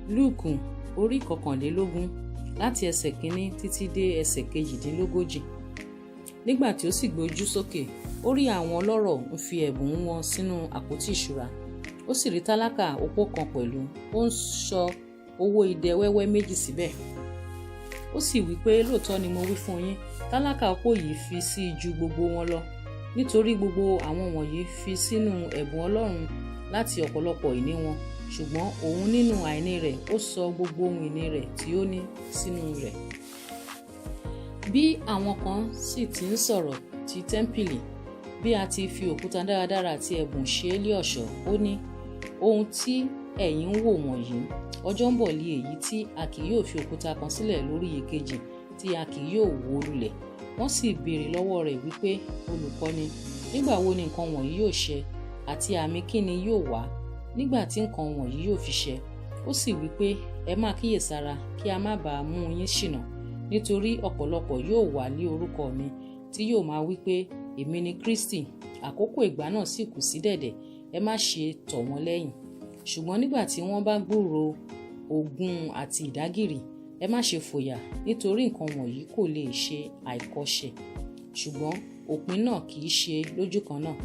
Lúùkù orí 21 láti ẹsẹ̀ 1 títí dé ẹsẹ̀ 42. Nígbà tí ó sì gbójú sókè, ó rí àwọn ọlọ́rọ̀ ń fi ẹ̀bùn wọn sínú àpótí ìṣúra. Ó sì rí tálákà opó kan pẹ̀lú, ó ń ṣọ́ owó idẹ wẹ́wẹ́ 2 síbẹ̀. Ó sì wí pé, lóòótọ́ ni mo wí fún yín, tálákà opó yìí fi sí ju gbogbo wọn lọ, nítorí gbogbo àwọn wọ̀nyí fi sínú ẹ̀bùn Ọlọ́run láti ọ̀pọ̀lọpọ̀ ìní wọn, ṣùgbọ́n òun nínú àìní rẹ̀ ó sọ gbogbo ohun ìní rẹ̀ tí ó ní sínú rẹ̀. Bí àwọn kan sì ti ń sọ̀rọ̀ ti tẹ́ḿpìlì, bí a ti fi òkúta dáradára àti ẹ̀bùn ṣe é lé ọ̀ṣọ́, ó ní, ohun tí ẹ̀yin ń wò wọ̀nyí, ọjọ́ ń bọ̀ lé èyí tí a kì yóò fi òkúta kan sílẹ̀ lórí èkejì tí a kì yóò wó lulẹ̀. Wọ́n sì béèrè lọ́wọ́ rẹ̀ wípé, olùkọ́ni, nígbà wo ni nǹkan wọ̀nyí yóò ṣẹ, àti àmì kí ni yóò wá nígbà tí nǹkan wọ̀nyí yóò fi ṣẹ? Ó sì wípé, ẹ máa kíyèsára kí a má bàa mú yín ṣìnà, nítorí ọ̀pọ̀lọpọ̀ yóò wá lé orúkọ mi tí yóò máa wípé, èmi ni Kristi. Àkókò ìgbà náà sì kù sí dẹ̀dẹ̀, ẹ má ṣe tọ̀ wọ́n lẹ́yìn. Ṣùgbọ́n nígbà tí wọ́n bá gbúròó ogun àti ìdágìrì, ẹ má ṣe fòyà, nítorí nǹkan wọ̀nyí kò lè ṣe àìkọ́ṣe, ṣùgbọ́n òpin náà kì í ṣe lójú kan náà.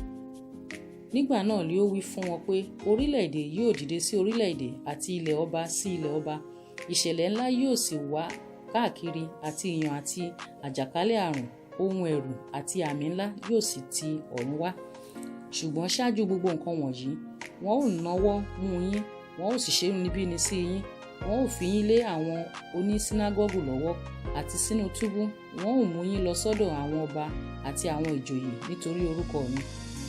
Nígbà náà ni ó wí fún wọn pé, orílẹ̀-èdè yóò dìde sí orílẹ̀-èdè àti ilẹ̀ ọba sí ilẹ̀ ọba. Ìṣẹ̀lẹ̀ ńlá yóò sì wá káàkiri, àti ìyàn àti àjàkálẹ̀ àrùn, ohun ẹ̀rù àti àmì ńlá yóò sì ti ọ̀run wá. Ṣùgbọ́n ṣáájú gbogbo nǹkan wọ̀nyí, wọn ò náwó mú yín, wọn ò sì ṣe inúnibíni sí yín, wọn ò fi yín lé àwọn onísínágọ́gù lọ́wọ́ àti sínú túbú, wọn ò mú yín lọ sọ́dọ̀ àwọn ọba àti àwọn ìjòyè nítorí orúkọ mi.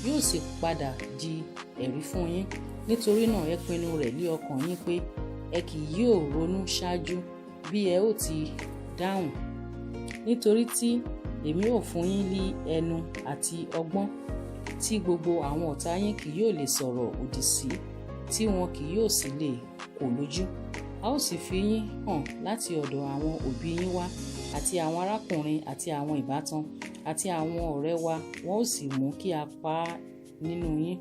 Yóò sì padà di ẹ̀rí fún yín. Nítorí náà ẹ pinnu rẹ̀ lé ọkàn yín pé ẹ kì yóò ronú ṣáájú bí ẹ ó ti dáhùn. Nítorí tí èmi ò fún yín ní ẹnu àti ọgbọ́n tí gbogbo àwọn ọ̀tá yín kì yóò lè sọ̀rọ̀ òdì sí, tí wọn kì yóò sì lè kò lójú. A ó sì fi yín hàn láti ọ̀dọ̀ àwọn òbí yín wá, àti àwọn arákùnrin àti àwọn ìbátan àti àwọn ọ̀rẹ́ wa, wọn ó sì mú kí a pa á nínú yín.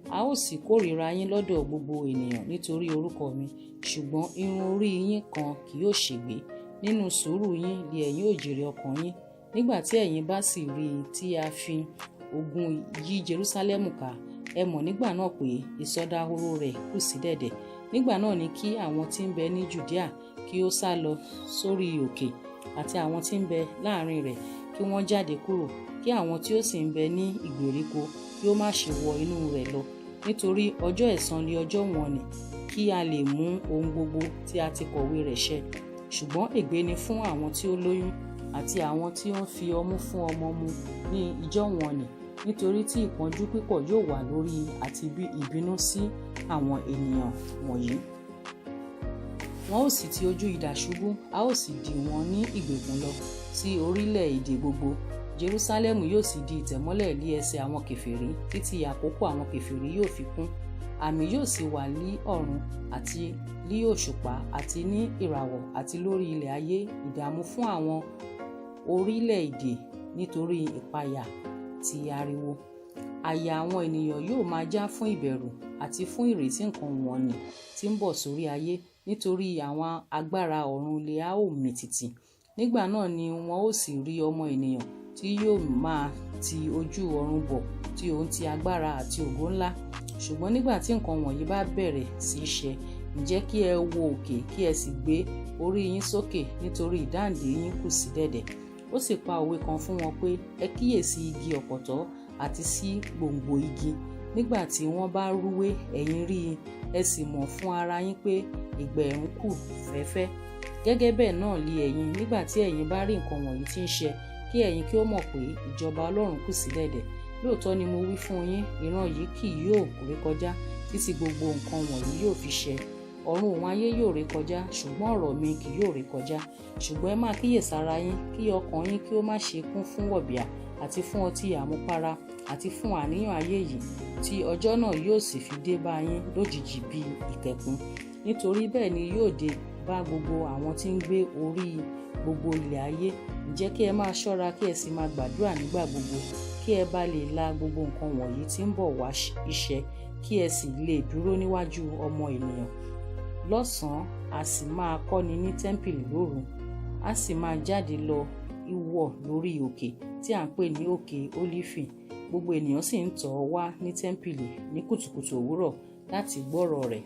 A ó sì kórìíra yín lọ́dọ̀ gbogbo ènìyàn nítorí orúkọ mi, ṣùgbọ́n irun orí yín kan kì yóò ṣègbé. Nínú sùúrù yín ni ẹ̀yin ó jèrè ọkàn yín. Nígbà tí ẹ̀yin bá sì rí i tí a fi ogun yí Jerúsálẹ́mù ká, ẹ mọ̀ nígbà náà pé ìsọdahoro rẹ̀ kù sí dẹ̀dẹ̀. Nígbà náà ni kí àwọn tí ń bẹ ní Jùdíà kí ó sá lọ sórí òkè, àti àwọn tí ń bẹ láàrin rẹ̀ kí wọ́n jáde kúrò, kí àwọn tí ó sì ń bẹ ní ìgbèríko kí ó má ṣe wọ inú rẹ̀ lọ. Nítorí ọjọ́ ẹ̀san ni ọjọ́ wọ̀n-ọn-nì, kí a lè mú ohun gbogbo tí a ti kọ̀wé rẹ̀ ṣẹ. Ṣùgbọ́n ègbé ni fún àwọn tí ó lóyún àti àwọn tí ó ń fi ọmú fún ọmọ mu ní ijọ́ wọ̀n-ọn-nì, nítorí tí ìpọ́njú pípọ̀ yóò wà lórí àti ìbínú sí àwọn ènìyàn wọ̀nyí. Wọn ó sì ti ojú idà ṣubú, a ó sì dì wọ́n ní ìgbèkùn lọ sí orílẹ̀-èdè gbogbo. Jerúsálẹ́mù yóò sì di ìtẹ̀mọ́lẹ̀ lé ẹsẹ̀ àwọn kèfèrí títí àkókò àwọn kèfèrí yóò fi kún. Àmì yóò sì wà ní ọ̀run àti ní òṣùpá àti ní ìràwọ̀ àti lórí ilẹ̀ ayé, ìdààmú fún àwọn orílẹ̀-èdè nítorí ìpayà ti ariwo. Àyà àwọn ènìyàn yóò máa já fún ìbẹ̀rù àti fún ìrètí nǹkan wọ̀n-ọn-nì tí ń bọ̀ sórí ayé, nítorí àwọn agbára ọ̀run lè a ó mì tìtì. Nígbà náà ni wọn ó sì rí ọmọ ènìyàn tí yóò máa ti ojú ọ̀run bọ̀ tí òun ti agbára àti ògo ńlá. Ṣùgbọ́n nígbà tí nǹkan wọ̀nyí bá bẹ̀rẹ̀ sí í ṣẹ, ǹjẹ́ kí ẹ wo òkè kí ẹ sì gbé orí yín sókè, nítorí ìdáǹdè yín kù sí dẹ̀dẹ̀. Ó sì pa òwe kan fún wọn pé, ẹ kíyèsí igi ọ̀pọ̀tọ́ àti sí gbòǹgbò igi. Nígbà tí wọ́n bá rúwé, ẹ̀yin rí i, ẹ sì mọ̀ fún ara yín pé ìgbà ẹ̀rùn kù fẹ́ẹ́fẹ́. Gẹ́gẹ́ bẹ́ẹ̀ náà li ẹ̀yin, nígbà tí ẹ̀yin bá rí nǹkan wọ̀nyí tí ń ṣẹ, kí ẹ̀yin kí ó mọ̀ pé ìjọba Ọlọ́run kù sí dẹ̀dẹ̀. Lóòótọ́ ni mo wí fún yín, ìran yìí kì yóò rékọjá títí gbogbo nǹkan wọ̀nyí yóò fi ṣẹ. Ọ̀run òun ayé yóò rékọjá, ṣùgbọ́n ọ̀rọ̀ mi kì yóò rékọjá. Ṣùgbọ́n ẹ máa kíyèsára yín, kí ọkàn yín kí ó má ṣe kún fún wọ̀bìà àti fún ọtí àmupara àti fún àníyàn ayé yìí, tí ọjọ́ náà yóò sì fi dé bá yín lójijì bí ìkẹ̀kùn. Nítorí bẹ́ẹ̀ ni yóò dé bá gbogbo àwọn tí ń gbé orí gbogbo ilẹ̀ ayé. Ǹjẹ́ kí ẹ máa ṣọ́ra kí ẹ sì máa gbàdúrà nígbà gbogbo, kí ẹ bá lè la gbogbo nǹkan wọ̀nyí tí ń bọ̀ wá iṣẹ́, kí ẹ sì lè dúró níwájú ọmọ ènìyàn. lọ́sàn-án a sì máa kọ́ni ní tẹ́ḿpìlì lóru, a sì máa jáde lọ ìwọ̀ lórí òkè tí à ń pè ní òkè Ólífì. Gbogbo ènìyàn sì ń tọ̀ ọ́ wá ní tẹ́ḿpìlì ní kùtùkùtù òwúrọ̀ láti gbọ́rọ̀ rẹ̀.